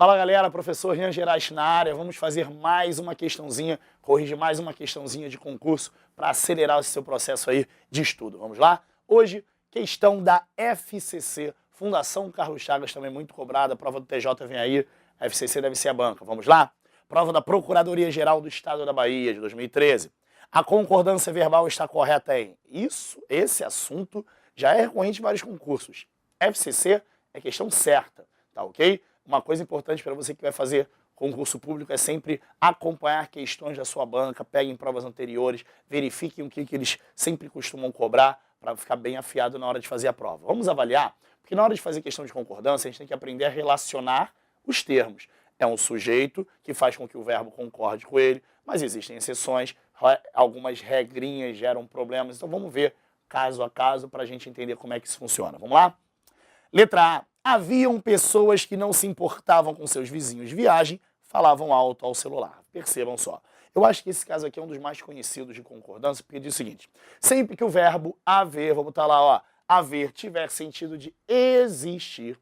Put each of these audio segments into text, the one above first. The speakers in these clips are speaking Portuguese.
Fala galera, professor Rian Gerais na área, vamos fazer mais uma questãozinha, corrigir mais uma questãozinha de concurso para acelerar o seu processo aí de estudo. Vamos lá? Hoje, questão da FCC, Fundação Carlos Chagas, também muito cobrada, prova do TJ vem aí, a FCC deve ser a banca. Vamos lá? Prova da Procuradoria-Geral do Estado da Bahia, de 2013. A concordância verbal está correta em esse assunto já é recorrente em vários concursos. FCC é questão certa, tá ok? Uma coisa importante para você que vai fazer concurso público é sempre acompanhar questões da sua banca, peguem provas anteriores, verifiquem o que eles sempre costumam cobrar para ficar bem afiado na hora de fazer a prova. Vamos avaliar, porque na hora de fazer questão de concordância, a gente tem que aprender a relacionar os termos. É um sujeito que faz com que o verbo concorde com ele, mas existem exceções, algumas regrinhas geram problemas, então vamos ver caso a caso para a gente entender como é que isso funciona. Vamos lá? Letra A. Haviam pessoas que não se importavam com seus vizinhos de viagem, falavam alto ao celular. Percebam só. Eu acho que esse caso aqui é um dos mais conhecidos de concordância, porque diz o seguinte: sempre que o verbo haver, vou botar lá, ó, haver tiver sentido de existir,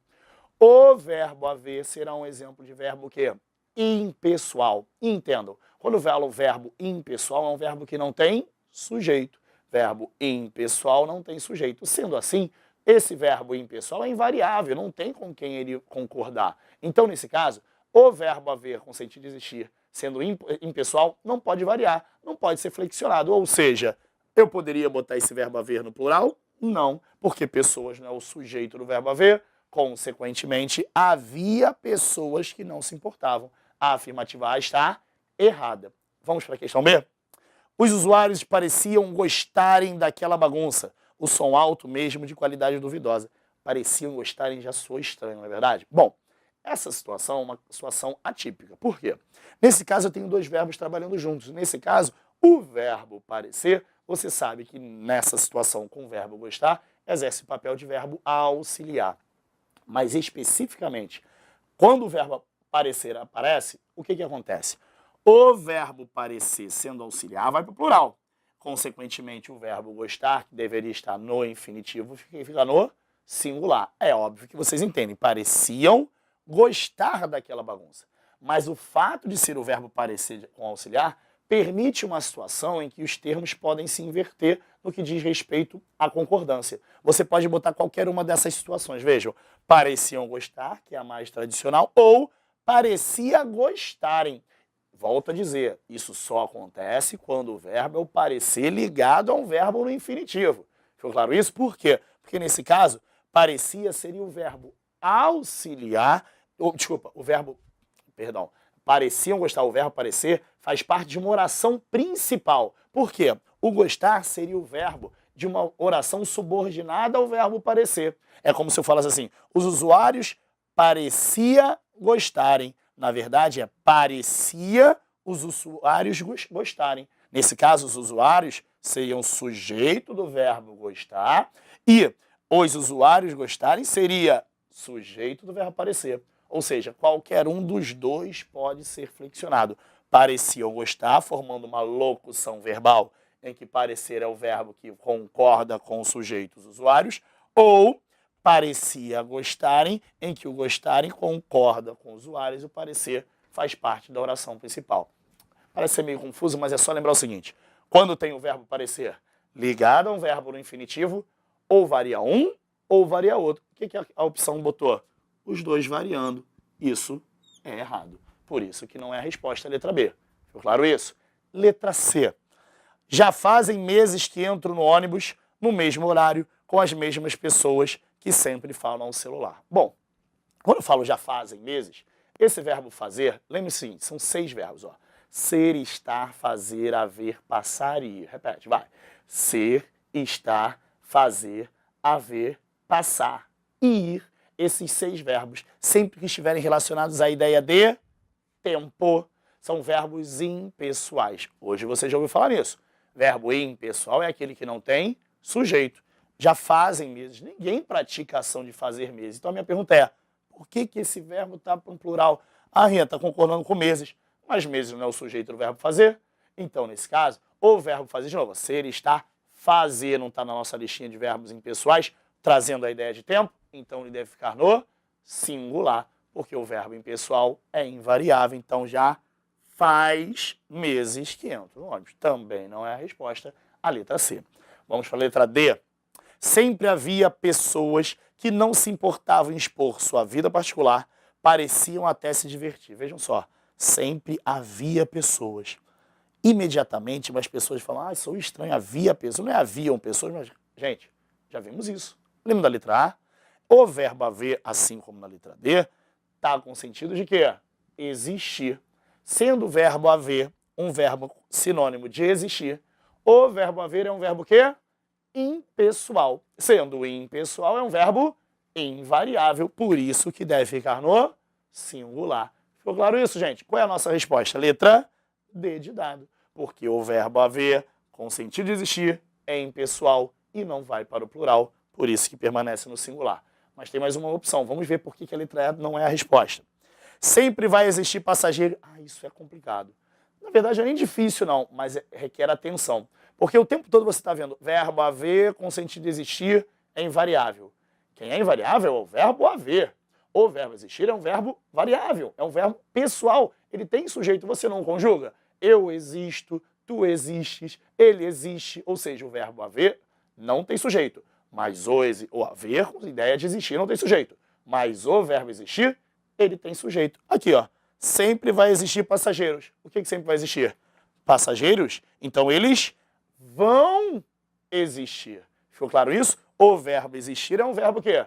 o verbo haver será um exemplo de verbo o quê? Impessoal. Entendam, quando eu falo verbo impessoal, é um verbo que não tem sujeito. Verbo impessoal não tem sujeito. Sendo assim, esse verbo impessoal é invariável, não tem com quem ele concordar. Então, nesse caso, o verbo haver com sentido de existir, sendo impessoal, não pode variar, não pode ser flexionado. Ou seja, eu poderia botar esse verbo haver no plural? Não, porque pessoas não é o sujeito do verbo haver, consequentemente, havia pessoas que não se importavam. A afirmativa A está errada. Vamos para a questão B? Os usuários pareciam gostarem daquela bagunça. O som alto mesmo de qualidade duvidosa. Pareciam gostarem, já soou estranho, não é verdade? Bom, essa situação é uma situação atípica. Por quê? Nesse caso eu tenho dois verbos trabalhando juntos. Nesse caso, o verbo parecer, você sabe que nessa situação com o verbo gostar, exerce o papel de verbo auxiliar. Mas especificamente, quando o verbo parecer aparece, o que acontece? O verbo parecer sendo auxiliar vai para o plural. Consequentemente, o verbo gostar, que deveria estar no infinitivo, fica no singular. É óbvio que vocês entendem. Pareciam gostar daquela bagunça. Mas o fato de ser o verbo parecer com auxiliar permite uma situação em que os termos podem se inverter no que diz respeito à concordância. Você pode botar qualquer uma dessas situações. Vejam, pareciam gostar, que é a mais tradicional, ou parecia gostarem. Volto a dizer, isso só acontece quando o verbo é o parecer ligado a um verbo no infinitivo. Ficou claro isso? Por quê? Porque nesse caso, parecia seria o verbo auxiliar, pareciam gostar, o verbo parecer faz parte de uma oração principal. Por quê? O gostar seria o verbo de uma oração subordinada ao verbo parecer. É como se eu falasse assim, os usuários parecia gostarem. Na verdade, parecia os usuários gostarem. Nesse caso, os usuários seriam sujeito do verbo gostar e os usuários gostarem seria sujeito do verbo parecer. Ou seja, qualquer um dos dois pode ser flexionado. Pareciam gostar, formando uma locução verbal em que parecer é o verbo que concorda com o sujeito, os usuários, ou parecia gostarem, em que o gostarem concorda com os usuários e o parecer faz parte da oração principal. Parece ser meio confuso, mas é só lembrar o seguinte: quando tem o verbo parecer ligado a um verbo no infinitivo, ou varia um ou varia outro. O que a opção botou? Os dois variando. Isso é errado. Por isso que não é a resposta à letra B. Ficou claro isso? Letra C. Já fazem meses que entro no ônibus no mesmo horário com as mesmas pessoas que sempre falam ao celular. Bom, quando eu falo já fazem meses, esse verbo fazer, lembre-se o seguinte, são 6 verbos. Ó. Ser, estar, fazer, haver, passar e ir. Repete, vai. Ser, estar, fazer, haver, passar e ir. Esses 6 verbos, sempre que estiverem relacionados à ideia de tempo, são verbos impessoais. Hoje você já ouviu falar nisso. Verbo impessoal é aquele que não tem sujeito. Já fazem meses. Ninguém pratica a ação de fazer meses. Então a minha pergunta é, por que esse verbo está para um plural? A Rian está concordando com meses, mas meses não é o sujeito do verbo fazer. Então, nesse caso, o verbo fazer, de novo, ser, estar, fazer, não está na nossa listinha de verbos impessoais, trazendo a ideia de tempo, então ele deve ficar no singular. Porque o verbo impessoal é invariável, então já faz meses que entro no ônibus. Também não é a resposta, a letra C. Vamos para a letra D. Sempre havia pessoas que não se importavam em expor sua vida particular, pareciam até se divertir. Vejam só, sempre havia pessoas. Imediatamente, as pessoas falam, ah, sou estranho, havia pessoas. Não é haviam pessoas, mas, gente, já vimos isso. Lembra da letra A? O verbo haver, assim como na letra D, está com sentido de quê? Existir. Sendo o verbo haver um verbo sinônimo de existir, o verbo haver é um verbo quê? Impessoal. Sendo impessoal, é um verbo invariável, por isso que deve ficar no singular. Ficou claro isso, gente? Qual é a nossa resposta? Letra D de dado. Porque o verbo haver, com sentido de existir, é impessoal e não vai para o plural, por isso que permanece no singular. Mas tem mais uma opção. Vamos ver por que a letra E não é a resposta. Sempre vai existir passageiro. Ah, isso é complicado. Na verdade, não é nem difícil, não, mas requer atenção. Porque o tempo todo você está vendo verbo haver com sentido de existir é invariável. Quem é invariável é o verbo haver. O verbo existir é um verbo variável, é um verbo pessoal. Ele tem sujeito, você não conjuga. Eu existo, tu existes, ele existe. Ou seja, o verbo haver não tem sujeito. Mas o haver, com ideia de existir, não tem sujeito. Mas o verbo existir, ele tem sujeito. Aqui, ó. Sempre vai existir passageiros. O que sempre vai existir? Passageiros? Então eles vão existir. Ficou claro isso? O verbo existir é um verbo quê?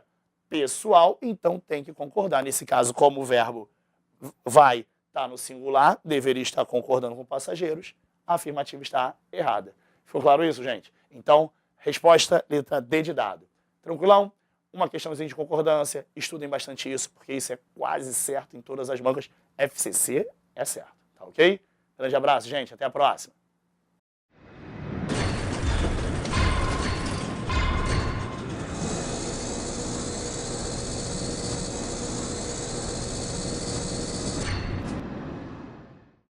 Pessoal, então tem que concordar. Nesse caso, como o verbo vai estar no singular, deveria estar concordando com passageiros, a afirmativa está errada. Ficou claro isso, gente? Então, resposta, letra D de dado. Tranquilão? Uma questãozinha de concordância, estudem bastante isso, porque isso é quase certo em todas as bancas. FCC é certo, tá ok? Grande abraço, gente, até a próxima.